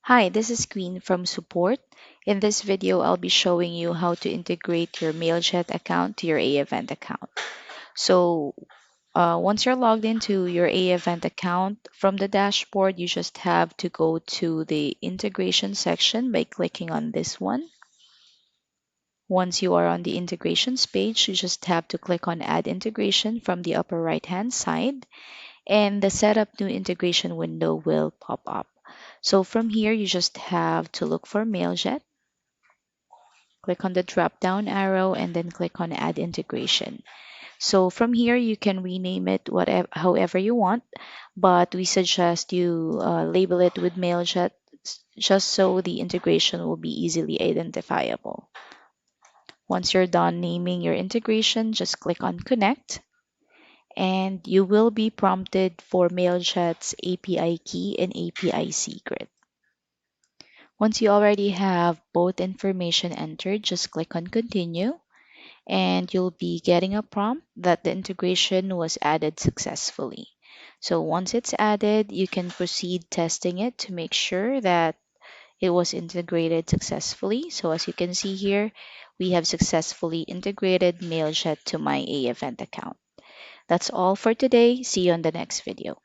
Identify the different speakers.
Speaker 1: Hi, this is Queen from Support. In this video, I'll be showing you how to integrate your MailJet account to your AEvent account. So, once you're logged into your AEvent account, from the dashboard, you just have to go to the integration section by clicking on this one. Once you are on the integrations page, you just have to click on Add Integration from the upper right-hand side, and the Setup New Integration window will pop up. So from here, you just have to look for MailJet. Click on the drop down arrow and then click on Add Integration. So from here, you can rename it whatever, however you want, but we suggest you label it with MailJet just so the integration will be easily identifiable. Once you're done naming your integration, just click on Connect and you will be prompted for MailJet's API key and API secret. Once you already have both information entered, just click on Continue and you'll be getting a prompt that the integration was added successfully. So once it's added, you can proceed testing it to make sure that it was integrated successfully. So as you can see here, we have successfully integrated MailJet to my AEvent account. That's all for today. See you on the next video.